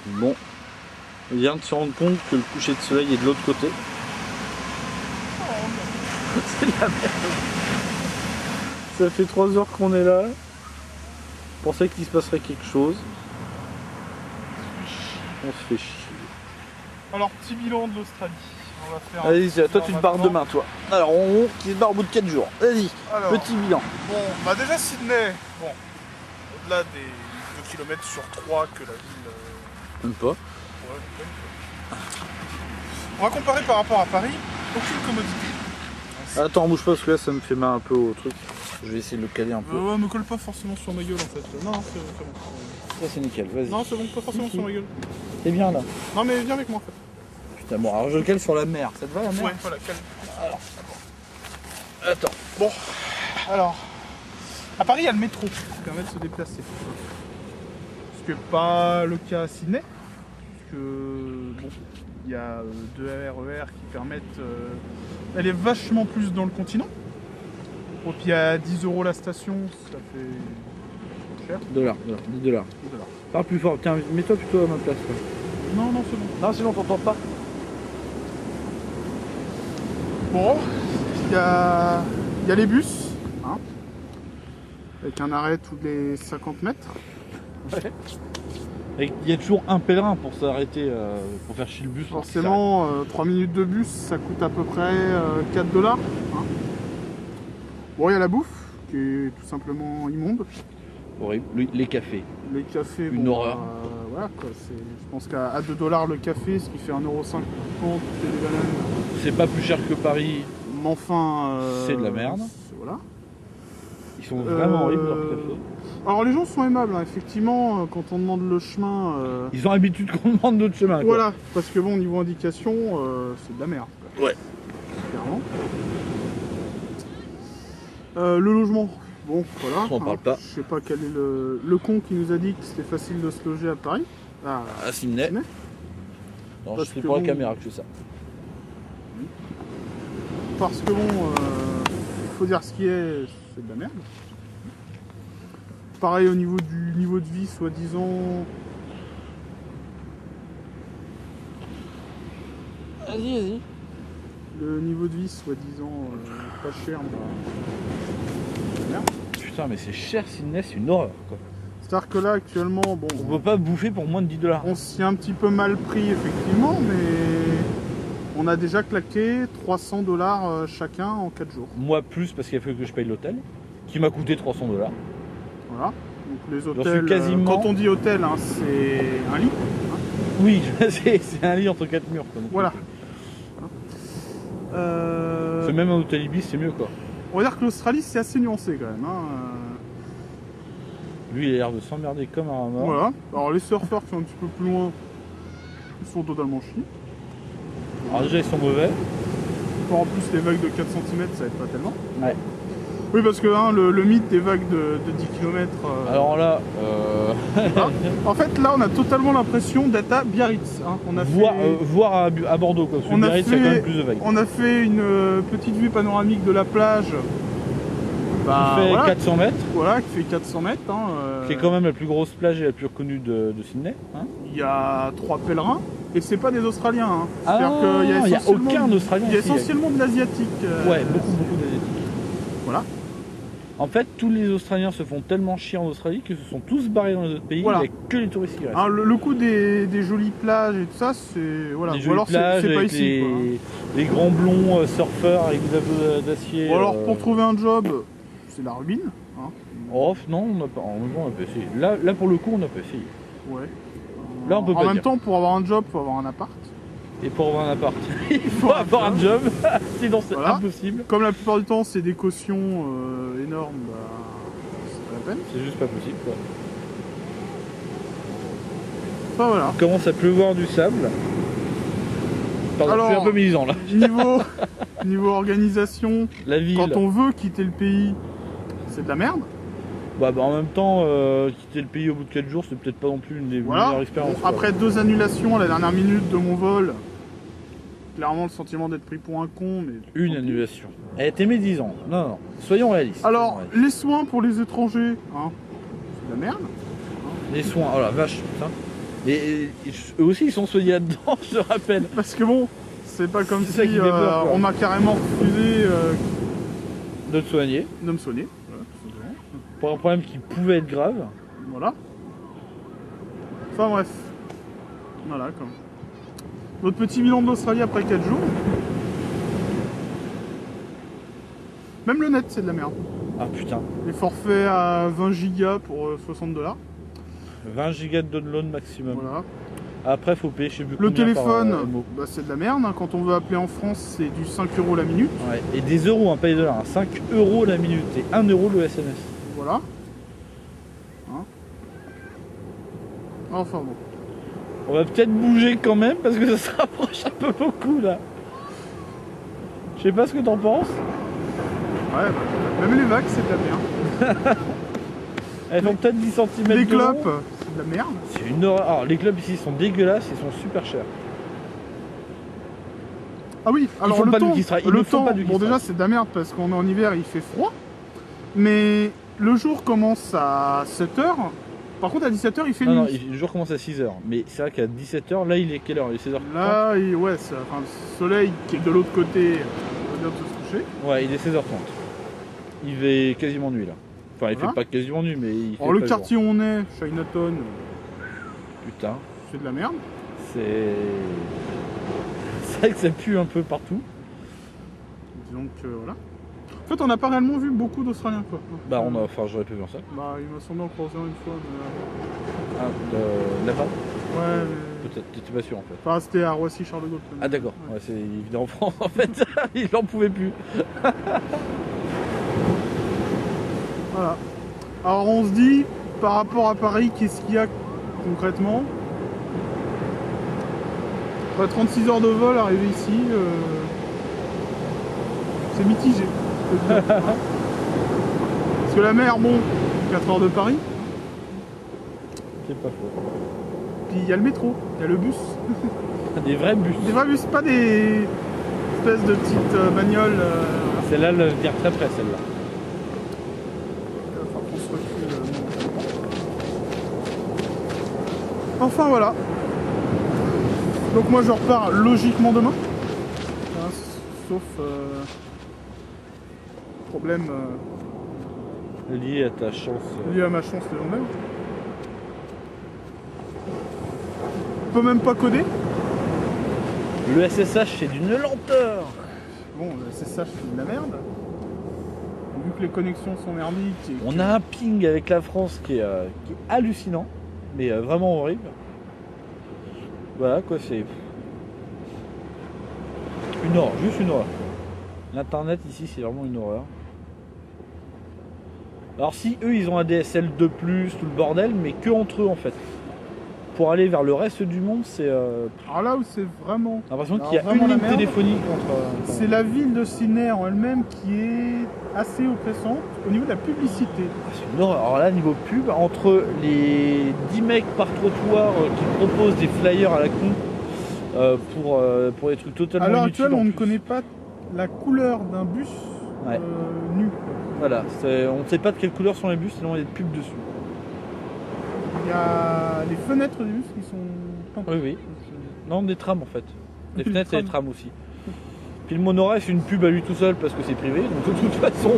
Bon, on vient de se rendre compte que le coucher de soleil est de l'autre côté. C'est de la merde. Ça fait 3 heures qu'on est là. Je pensais qu'il se passerait quelque chose. On se fait chier. Alors, petit bilan de l'Australie. On va faire. Allez, toi tu te barres demain, toi. Alors, on qui se barre au bout de 4 jours. Vas-y, Alors, petit bilan. Bon, bah déjà Sydney, bon, au-delà des 2 km sur 3 que la ville. Même pas. Ouais, même pas. On va comparer par rapport à Paris, aucune commodité. Attends, bouge pas parce que là ça me fait mal un peu au truc. Je vais essayer de le caler un peu. Ouais, me colle pas forcément sur ma gueule en fait. Non, c'est bon. Ça c'est nickel, vas-y. Non, c'est bon, pas forcément sur ma gueule. T'es bien là. Non, mais viens avec moi en fait. Putain, bon, alors je le cale sur la mer. Ça te va la mer? Ouais, voilà, calme. Alors, attends. Bon, alors, à Paris, il y a le métro qui permet de se déplacer. Ce qui n'est pas le cas à Sydney, parce que bon, il y a 2 RER qui permettent d'aller vachement plus dans le continent. Et puis à 10 € la station, ça fait cher. $, 10 $. Parle plus fort, tiens, mets-toi plutôt à ma place. Quoi. Non, non, c'est bon. Non, sinon t'entends pas. Bon, il y a les bus, hein, avec un arrêt tous les 50 mètres. Ouais. Et il y a toujours un pèlerin pour s'arrêter, pour faire chier le bus. Forcément, 3 minutes de bus, ça coûte à peu près 4 $. Hein. Bon, il y a la bouffe, qui est tout simplement immonde. Horrible. Les cafés. Les cafés, Une horreur. Voilà, quoi, je pense qu'à 2 $ le café, ce qui fait 1,50 € toutes les bananes. C'est pas plus cher que Paris. Mais enfin... c'est de la merde. Voilà. Ils sont vraiment horribles leurs cafés. Alors les gens sont aimables, hein. Effectivement, quand on demande le chemin... Ils ont l'habitude qu'on demande d'autres chemins. Quoi. Voilà, parce que bon, niveau indication, c'est de la merde. Quoi. Ouais. Clairement. Le logement, bon, voilà. On en parle pas. Je sais pas quel est le con qui nous a dit que c'était facile de se loger à Paris. À Sydney. Non, Parce c'est que pour la bon, caméra que je fais ça. Parce que bon, il faut dire ce qui est, c'est de la merde. Pareil au niveau du niveau de vie, soi-disant. Vas-y. Le niveau de vie, soi-disant, pas cher, bah, merde. Putain, mais c'est cher Sydney, c'est une horreur. Quoi. C'est-à-dire que là, actuellement, bon. On peut pas bouffer pour moins de 10 $. On s'y est un petit peu mal pris, effectivement, mais on a déjà claqué 300 $ chacun en 4 jours. Moi plus parce qu'il a fallu que je paye l'hôtel, qui m'a coûté 300 $. Voilà. Donc les hôtels, quasiment... quand on dit hôtel, hein, c'est un lit. Hein. Oui, c'est un lit entre 4 murs. Quoi, voilà. C'est même un hôtel Ibis, c'est mieux quoi. On va dire que l'Australie, c'est assez nuancé quand même. Hein. Lui, il a l'air de s'emmerder comme un mort. Voilà. Alors les surfeurs qui sont un petit peu plus loin, ils sont totalement chiés. Alors déjà, ils sont mauvais. En plus, les vagues de 4 cm, ça aide pas tellement. Ouais. Oui, parce que hein, le mythe des vagues de 10 km. Alors là, en fait, là, on a totalement l'impression d'être à Biarritz. Hein. On a voir à Bordeaux, quoi. Parce que Biarritz, il y a quand même plus de vagues. On a fait une petite vue panoramique de la plage. Bah, qui fait voilà. 400 mètres. Voilà, qui fait 400 mètres. Hein, qui est quand même la plus grosse plage et la plus reconnue de Sydney. Hein. Il y a 3 pèlerins. Et c'est pas des Australiens. Hein. Ah, il n'y a aucun Australien. Il y a essentiellement de l'asiatique. Ouais, beaucoup d'asiatiques. Voilà. En fait, tous les Australiens se font tellement chier en Australie que se sont tous barrés dans les autres pays. Voilà. Il n'y a que les touristes qui restent. Alors, le coup des jolies plages et tout ça, c'est voilà. Ou alors c'est pas ici. Les grands blonds surfeurs avec des abdos d'acier. Ou alors pour trouver un job, c'est la ruine. Hein. Oh non, on n'a pas. En même temps, on a pas essayé. Là pour le coup, on n'a pas essayé. Ouais. Là, on peut pas en même temps, pour avoir un job, il faut avoir un appart. Et pour avoir un appart, il faut avoir un job. Sinon, c'est impossible. Comme la plupart du temps, c'est des cautions énormes, bah, c'est pas la peine. C'est juste pas possible, quoi. Enfin, voilà. Il commence à pleuvoir du sable. Pardon, alors, je suis un peu militant là. Niveau organisation, la ville. Quand on veut quitter le pays, c'est de la merde. Bah, en même temps, quitter le pays au bout de 4 jours, c'est peut-être pas non plus une des meilleures expériences. Bon, après 2 annulations à la dernière minute de mon vol, clairement le sentiment d'être pris pour un con. Mais une annulation. Elle était médisante. Non, soyons réalistes. Alors, les soins pour les étrangers, hein, c'est de la merde. Les soins, oh la vache, putain. Mais eux aussi ils sont soignés là-dedans, je te rappelle. Parce que bon, c'est pas comme C'est ça si qui fait peur, quoi. on m'a carrément refusé De te soigner. de me soigner. Voilà, tout simplement. Pour un problème qui pouvait être grave. Voilà. Enfin bref. Voilà quoi. Notre petit bilan d'Australie après 4 jours. Même le net c'est de la merde. Ah putain. Les forfaits à 20 gigas pour 60 $. 20 gigas de download maximum. Voilà. Après faut payer je sais plus Le combien téléphone, par, MO. bah, c'est de la merde. Hein. Quand on veut appeler en France, c'est du 5 € la minute. Ouais. Et des euros, hein, pas des dollars. 5 € la minute et 1 € le SMS. Voilà. Hein. Enfin bon. On va peut-être bouger quand même parce que ça se rapproche un peu beaucoup là. Je sais pas ce que t'en penses. Ouais, bah, même les vagues, c'est de la merde. Elles font peut-être 10 cm Les de long. clopes, c'est de la merde. C'est une horreur. Alors les clubs ici sont dégueulasses, ils sont super chers. Ah oui, alors font le pas du temps, Kistra, ils le ne font temps, pas du bon Kistra. déjà c'est de la merde parce qu'on est en hiver, il fait froid. Mais le jour commence à 7h. Par contre à 17h il fait Non, nuit. non, le jour commence à 6h. Mais c'est vrai qu'à 17h, là il est quelle heure? Il est 16h30. Là, ouais, enfin, le soleil qui est de l'autre côté, on va bientôt se coucher. Ouais, il est 16h30. Il fait quasiment nuit là. Enfin, il Voilà. fait pas quasiment nuit, mais il fait Alors le pas quartier où on est, Chinatown, jour. Putain, c'est de la merde. c'est. C'est vrai que ça pue un peu partout. Donc voilà. En fait on n'a pas réellement vu beaucoup d'Australiens quoi. Bah, on a. Enfin, j'aurais pu voir ça. Bah il m'a semblé en croiser une fois. Mais... Ah, là-bas Ouais, mais... Peut-être, t'étais pas sûr en fait. Enfin c'était à Roissy-Charles de Gaulle. quand même. Ah, d'accord, ouais, c'est évident en France en fait. Il en pouvait plus. Voilà. Alors on se dit, par rapport à Paris, qu'est-ce qu'il y a concrètement? Après 36 heures de vol, arriver ici, c'est mitigé. je peux te dire. Parce que la mer, bon, 4 heures de Paris, C'est pas faux. puis il y a le métro, il y a le bus. Des vrais bus. Des vrais bus, pas des espèces de petites bagnoles. Celle-là, elle vient très près celle-là. Enfin, qu'on se recule, enfin voilà. Donc moi je repars logiquement demain. Hein, sauf problème Lié à ta chance. lié à ma chance légendaire. On peut même pas coder. Le SSH, c'est d'une lenteur. Bon, le SSH c'est de la merde. Vu que les connexions sont merdiques. Et On que- a un ping avec la France qui est hallucinant, mais vraiment horrible. Voilà quoi, c'est une horreur, juste une horreur. L'internet ici, c'est vraiment une horreur. Alors si eux, ils ont un DSL 2+, tout le bordel, mais que entre eux en fait. Pour aller vers le reste du monde, c'est Alors là où c'est vraiment. l'impression Alors, qu'il y a vraiment une la ligne merde, téléphonique entre. C'est la ville de Sydney en elle-même qui est assez oppressante au niveau de la publicité. C'est une horreur. Alors là, niveau pub, entre les 10 mecs par trottoir qui proposent des flyers à la con pour des trucs totalement À l'heure inutiles actuelle, en on ne plus. connaît pas la couleur d'un bus Ouais. nu. Voilà, on ne sait pas de quelle couleur sont les bus, tellement il y a des pubs dessus. Il y a les fenêtres des bus qui sont peintées. Oui, oui. Non, des trams en fait. Les Les fenêtres et les trams. trams aussi. Puis le monorail, c'est une pub à lui tout seul parce que c'est privé, donc de toute façon.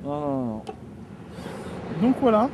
Non, non, non. Donc voilà,